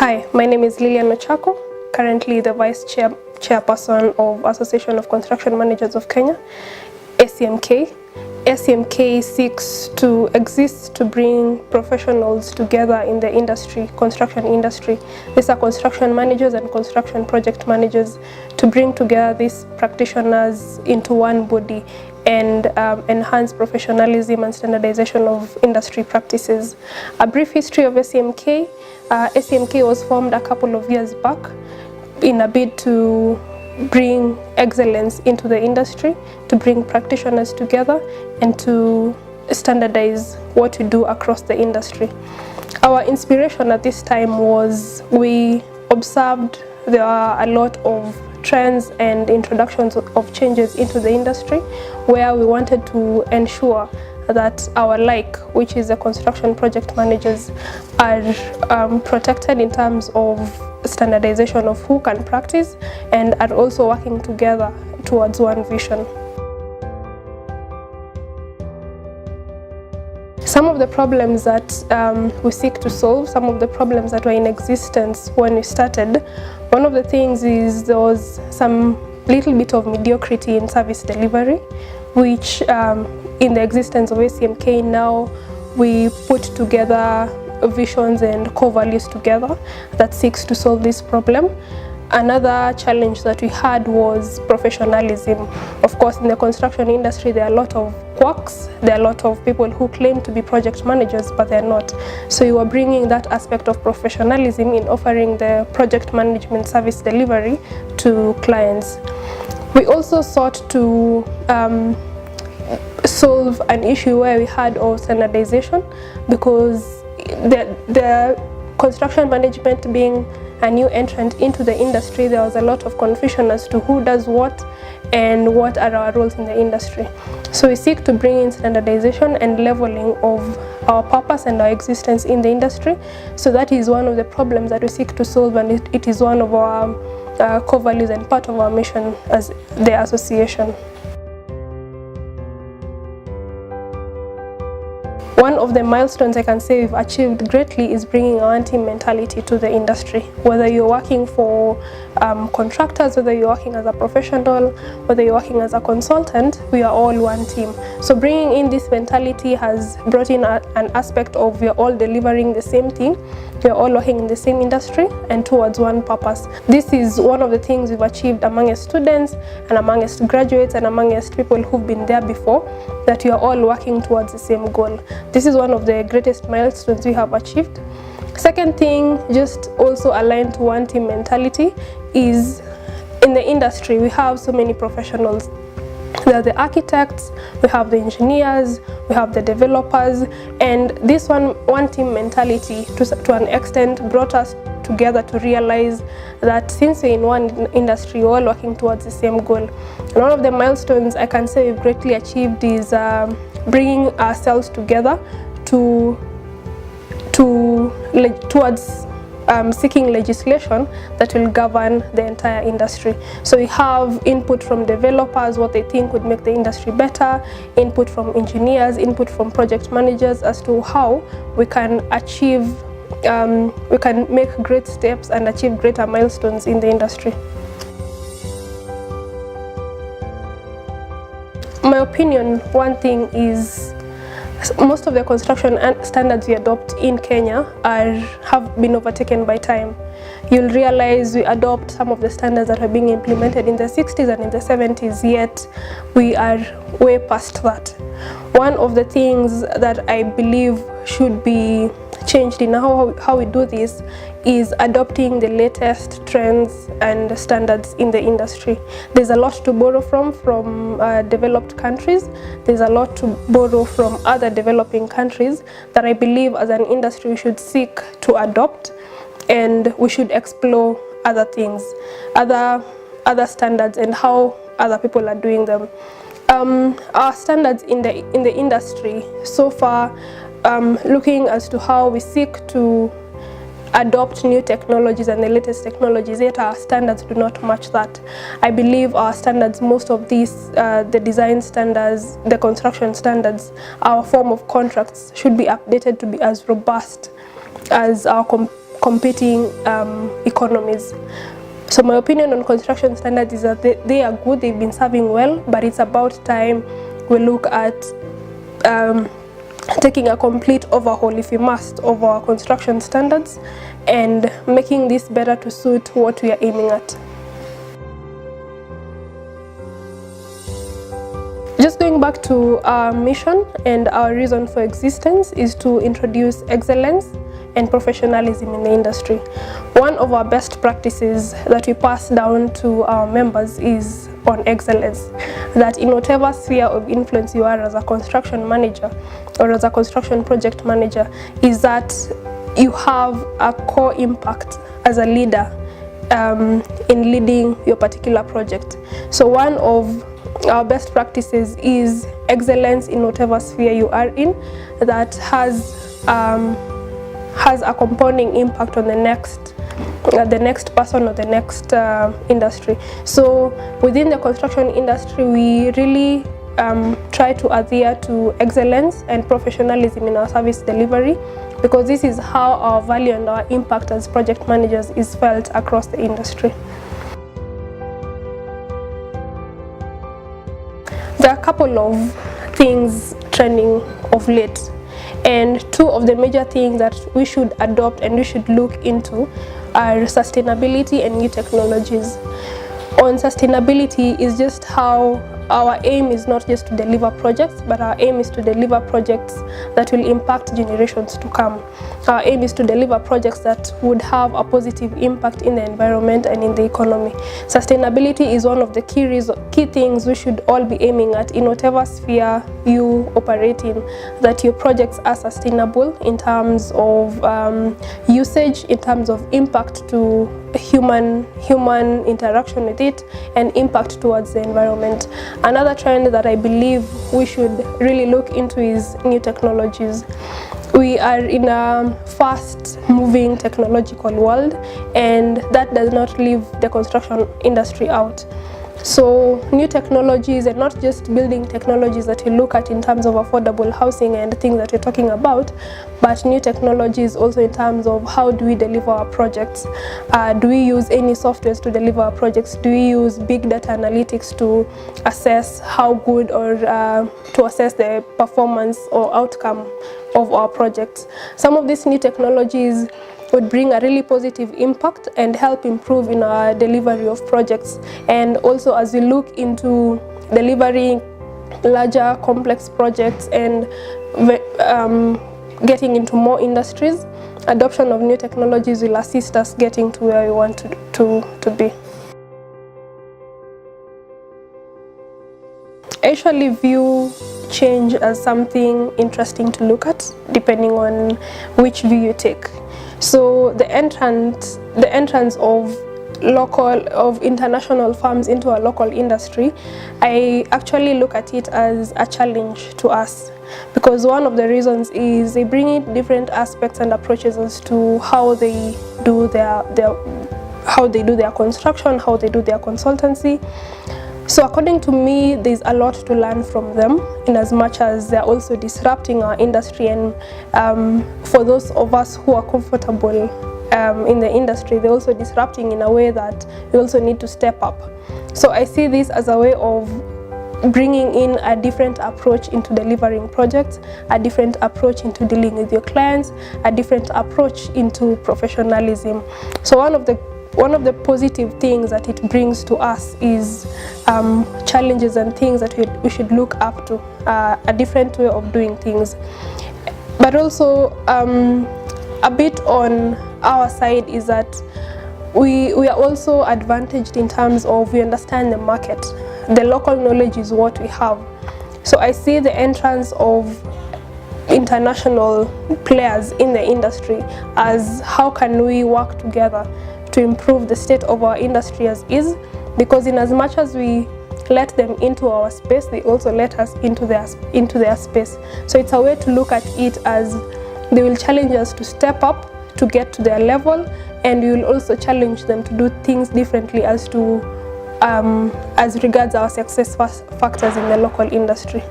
Hi, my name is Lilian Ochako, currently the Vice-Chairperson of Association of Construction Managers of Kenya, ACMK. ACMK seeks to exist to bring professionals together in the industry, construction industry. These are construction managers and construction project managers, to bring together these practitioners into one body and enhance professionalism and standardization of industry practices. A brief history of ACMK. ACMK was formed a couple of years back in a bid to bring excellence into the industry, to bring practitioners together and to standardize what we do across the industry. Our inspiration at this time was we observed there are a lot of trends and introductions of changes into the industry, where we wanted to ensure that our which is the construction project managers, are protected in terms of standardization of who can practice and are also working together towards one vision. Some of the problems that we seek to solve, some of the problems that were in existence when we started, one of the things is there was some little bit of mediocrity in service delivery, which in the existence of ACMK now we put together visions and core values together that seeks to solve this problem. Another challenge that we had was professionalism. Of course, in the construction industry, there are a lot of quirks. There are a lot of people who claim to be project managers, but they're not. So you are bringing that aspect of professionalism in offering the project management service delivery to clients. We also sought to solve an issue where we had of standardization, because the construction management being a new entrant into the industry, there was a lot of confusion as to who does what and what are our roles in the industry. So we seek to bring in standardization and leveling of our purpose and our existence in the industry. So that is one of the problems that we seek to solve, and it is one of our core values and part of our mission as the association. One of the milestones I can say we've achieved greatly is bringing our team mentality to the industry. Whether you're working for contractors, whether you're working as a professional, whether you're working as a consultant, we are all one team. So bringing in this mentality has brought in an aspect of we're all delivering the same thing, we're all working in the same industry and towards one purpose. This is one of the things we've achieved amongst students and amongst graduates and amongst people who've been there before, that we are all working towards the same goal. This is one of the greatest milestones we have achieved. Second thing, just also aligned to one team mentality, is in the industry we have so many professionals. There are the architects, we have the engineers, we have the developers, and this one team mentality to an extent brought us together to realize that since we're in one industry, we're all working towards the same goal. And one of the milestones I can say we've greatly achieved is bringing ourselves together towards seeking legislation that will govern the entire industry. So we have input from developers, what they think would make the industry better, input from engineers, input from project managers as to how we can achieve, we can make great steps and achieve greater milestones in the industry. My opinion, one thing is most of the construction standards we adopt in Kenya have been overtaken by time. You'll realize we adopt some of the standards that were being implemented in the 60s and in the 70s, yet we are way past that. One of the things that I believe should be changed in how we do this is adopting the latest trends and standards in the industry. There's a lot to borrow from developed countries. There's a lot to borrow from other developing countries that I believe as an industry we should seek to adopt, and we should explore other things, other standards and how other people are doing them. Our standards in the industry so far, looking as to how we seek to adopt new technologies and the latest technologies, yet our standards do not match that. I believe our standards, most of these, the design standards, the construction standards, our form of contracts should be updated to be as robust as competing economies. So my opinion on construction standards is that they are good, they've been serving well, but it's about time we look at taking a complete overhaul, if we must, of our construction standards and making this better to suit what we are aiming at. Just going back to our mission and our reason for existence is to introduce excellence and professionalism in the industry. One of our best practices that we pass down to our members is on excellence, that in whatever sphere of influence you are as a construction manager or as a construction project manager, is that you have a core impact as a leader in leading your particular project. So one of our best practices is excellence in whatever sphere you are in that has a compounding impact on the next person or the next industry. So within the construction industry, we really try to adhere to excellence and professionalism in our service delivery, because this is how our value and our impact as project managers is felt across the industry. There are a couple of things trending of late, and two of the major things that we should adopt and we should look into are sustainability and new technologies. On sustainability is just how our aim is not just to deliver projects, but our aim is to deliver projects that will impact generations to come. Our aim is to deliver projects that would have a positive impact in the environment and in the economy. Sustainability is one of the key things we should all be aiming at in whatever sphere you operate in, that your projects are sustainable in terms of usage, in terms of impact to human interaction with it, and impact towards the environment. Another trend that I believe we should really look into is new technologies. We are in a fast-moving technological world, and that does not leave the construction industry out. So new technologies, and not just building technologies that we look at in terms of affordable housing and things that we're talking about, but new technologies also in terms of how do we deliver our projects. Do we use any softwares to deliver our projects? Do we use big data analytics to assess how good or to assess the performance or outcome of our projects? Some of these new technologies would bring a really positive impact and help improve in our delivery of projects. And also as we look into delivering larger complex projects and getting into more industries, adoption of new technologies will assist us getting to where we want to be. I usually view change as something interesting to look at, depending on which view you take. So the entrance of international firms into our local industry, I actually look at it as a challenge to us, because one of the reasons is they bring in different aspects and approaches as to how they do their construction, how they do their consultancy. So according to me, there's a lot to learn from them, in as much as they're also disrupting our industry, and for those of us who are comfortable in the industry, they're also disrupting in a way that we also need to step up. So I see this as a way of bringing in a different approach into delivering projects, a different approach into dealing with your clients, a different approach into professionalism. So one of the positive things that it brings to us is challenges and things that we should look up to, a different way of doing things. But also a bit on our side is that we are also advantaged in terms of we understand the market. The local knowledge is what we have. So I see the entrance of international players in the industry as how can we work together to improve the state of our industry as is, because in as much as we let them into our space, they also let us into their space. So it's a way to look at it as they will challenge us to step up to get to their level, and we will also challenge them to do things differently as regards our success factors in the local industry.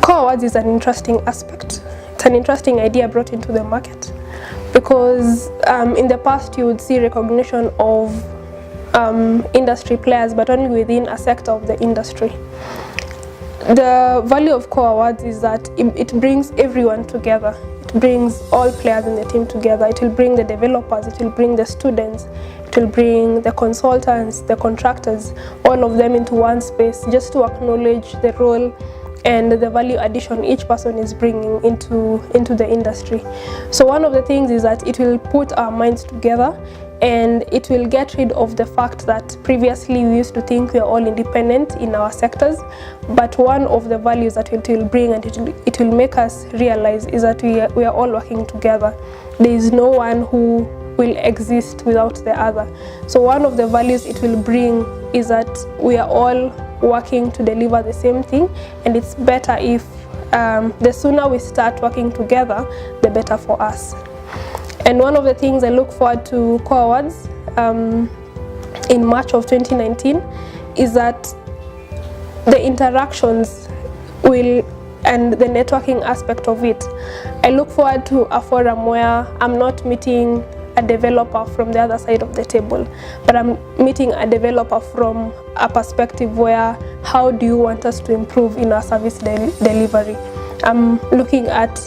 CoRE Awards is an interesting aspect. It it's an interesting idea brought into the market, because in the past you would see recognition of industry players, but only within a sector of the industry. The value of CoRE Awards is that it brings everyone together. It brings all players in the team together. It will bring the developers, it will bring the students, it will bring the consultants, the contractors, all of them into one space, just to acknowledge the role and the value addition each person is bringing into the industry. So one of the things is that it will put our minds together, and it will get rid of the fact that previously we used to think we are all independent in our sectors, but one of the values that it will bring, and it will make us realize, is that we are all working together. There is no one who will exist without the other. So one of the values it will bring is that we are all working to deliver the same thing, and it's better if the sooner we start working together, the better for us. And one of the things I look forward to CoRE Awards in March of 2019 is that the interactions and the networking aspect of it. I look forward to a forum where I'm not meeting a developer from the other side of the table, but I'm meeting a developer from a perspective where, how do you want us to improve in our service delivery? I'm looking at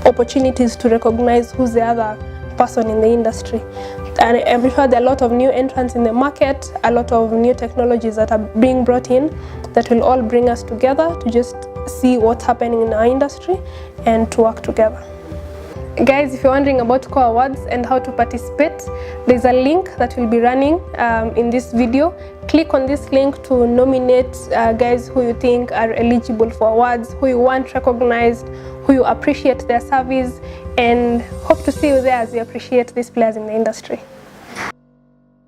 opportunities to recognize who's the other person in the industry. And I'm sure there are a lot of new entrants in the market, a lot of new technologies that are being brought in that will all bring us together to just see what's happening in our industry and to work together. Guys, if you're wondering about CoRE Awards and how to participate, there's a link that will be running in this video. Click on this link to nominate guys who you think are eligible for awards, who you want recognized, who you appreciate their service, and hope to see you there as you appreciate these players in the industry.